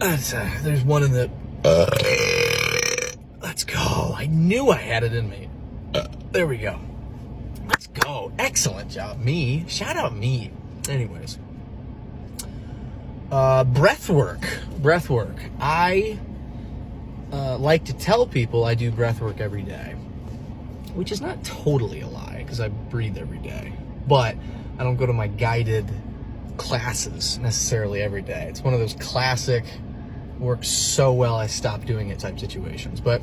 There's one in the... Let's go. I knew I had it in me. There we go. Let's go. Excellent job. Me. Shout out me. Anyways. Breathwork. I like to tell people I do breathwork every day, which is not totally a lie because I breathe every day. But I don't go to my guided classes necessarily every day. It's one of those classic, works so well I stopped doing it type situations. But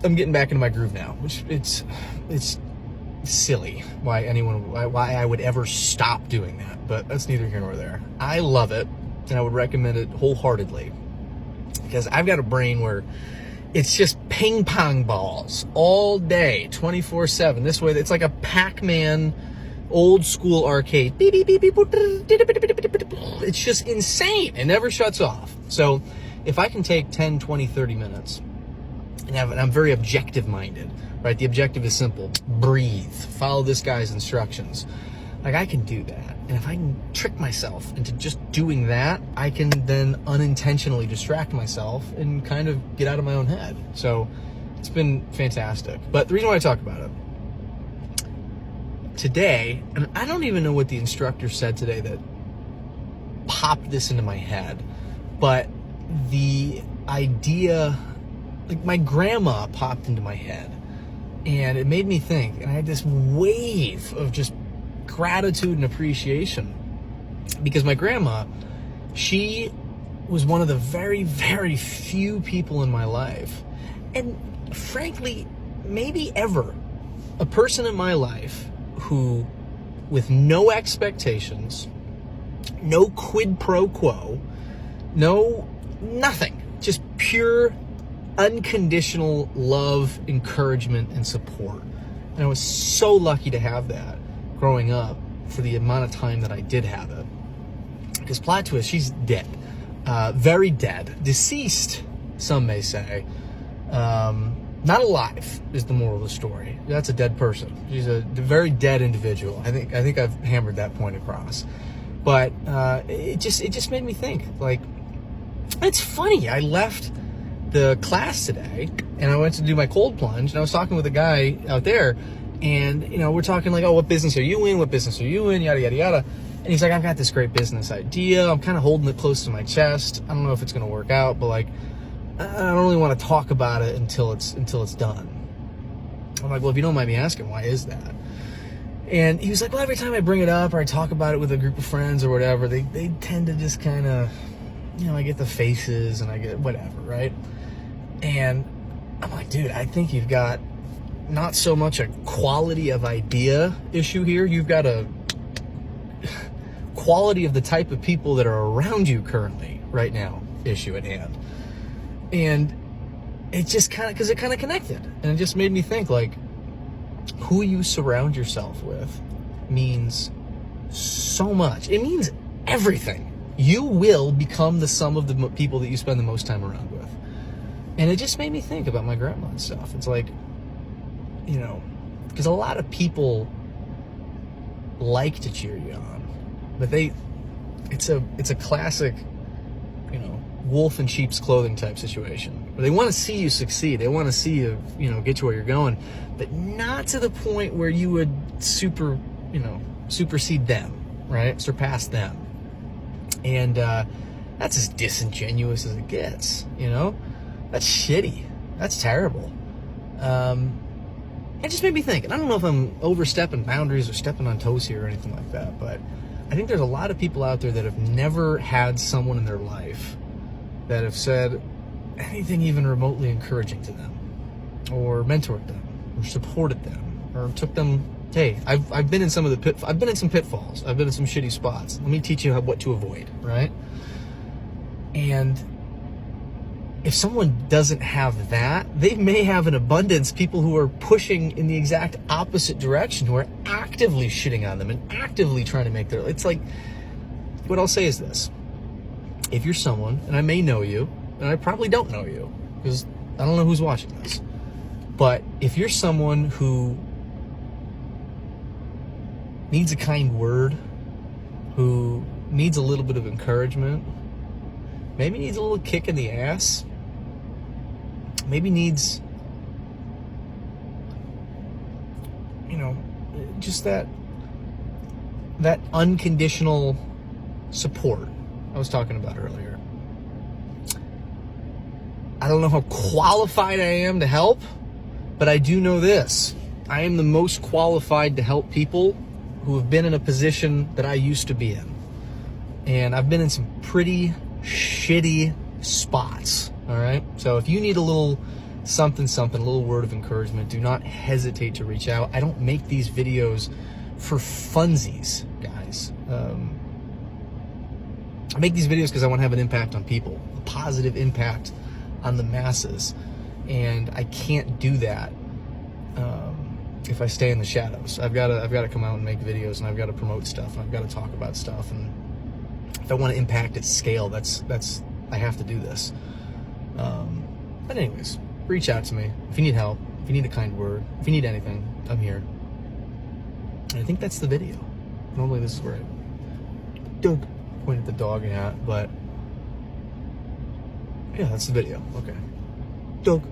I'm getting back into my groove now, which it's silly why I would ever stop doing that. But that's neither here nor there. I love it, and I would recommend it wholeheartedly because I've got a brain where it's just ping pong balls all day, 24/7. This way, it's like a Pac-Man old school arcade. Beep, beep, beep, beep, it's just insane. It never shuts off. So if I can take 10, 20, 30 minutes, and I'm very objective minded, right? The objective is simple. Breathe. Follow this guy's instructions. Like, I can do that. And if I can trick myself into just doing that, I can then unintentionally distract myself and kind of get out of my own head. So it's been fantastic. But the reason why I talk about it today, and I don't even know what the instructor said today that popped this into my head, but the idea, like, my grandma popped into my head, and it made me think, and I had this wave of just gratitude and appreciation because my grandma, she was one of the very, very few people in my life, and frankly, maybe ever, a person in my life who, with no expectations, no quid pro quo, no nothing, just pure unconditional love, encouragement, and support. And I was so lucky to have that growing up for the amount of time that I did have it. Because plot twist, she's dead. Very dead. Deceased, some may say. Not alive is the moral of the story. That's a dead person. She's a very dead individual. I think I've hammered that point across. But it just made me think, like, it's funny. I left the class today and I went to do my cold plunge, and I was talking with a guy out there, and we're talking like, oh, what business are you in? What business are you in? Yada yada yada. And he's like, I've got this great business idea. I'm kind of holding it close to my chest. I don't know if it's going to work out, but like, I don't really want to talk about it until it's done. I'm like, well, if you don't mind me asking, why is that? And he was like, well, every time I bring it up or I talk about it with a group of friends or whatever, they tend to just kind of, I get the faces and I get whatever, right? And I'm like, dude, I think you've got not so much a quality of idea issue here. You've got a quality of the type of people that are around you currently right now issue at hand. And it just kind of, because it kind of connected. And it just made me think, like, who you surround yourself with means so much. It means everything. You will become the sum of the people that you spend the most time around with. And it just made me think about my grandma and stuff. It's like, because a lot of like to cheer you on, but it's a classic, wolf in sheep's clothing type situation where they want to see you succeed. They want to see you, get to where you're going, but not to the point where you would supersede them, right? Surpass them. And that's as disingenuous as it gets, That's shitty. That's terrible. It just made me think. And I don't know if I'm overstepping boundaries or stepping on toes here or anything like that, but I think there's a lot of people out there that have never had someone in their life that have said anything even remotely encouraging to them, or mentored them, or supported them, or took them. Hey, I've been in some pitfalls. I've been in some shitty spots. Let me teach you what to avoid, right? And if someone doesn't have that, they may have an abundance people who are pushing in the exact opposite direction, who are actively shitting on them and actively trying to make it's like, what I'll say is this. If you're someone, and I may know you, and I probably don't know you, because I don't know who's watching this, but if you're someone who needs a kind word, who needs a little bit of encouragement, maybe needs a little kick in the ass, maybe needs, you know, just that unconditional support I was talking about earlier. I don't know how qualified I am to help, but I do know this. I am the most qualified to help people who have been in a position that I used to be in. And I've been in some pretty shitty spots, all right? So if you need a little something, a little word of encouragement, do not hesitate to reach out. I don't make these videos for funsies, guys. I make these videos because I want to have an impact on people, a positive impact on the masses. And I can't do that if I stay in the shadows. I've got to come out and make videos, and I've got to promote stuff, and I've got to talk about stuff. And if I want to impact at scale, that's I have to do this. But anyways, reach out to me if you need help, if you need a kind word, if you need anything. I'm here. And I think that's the video. Normally this is where I point at the dog hat, but yeah, that's the video. Okay. Dawg.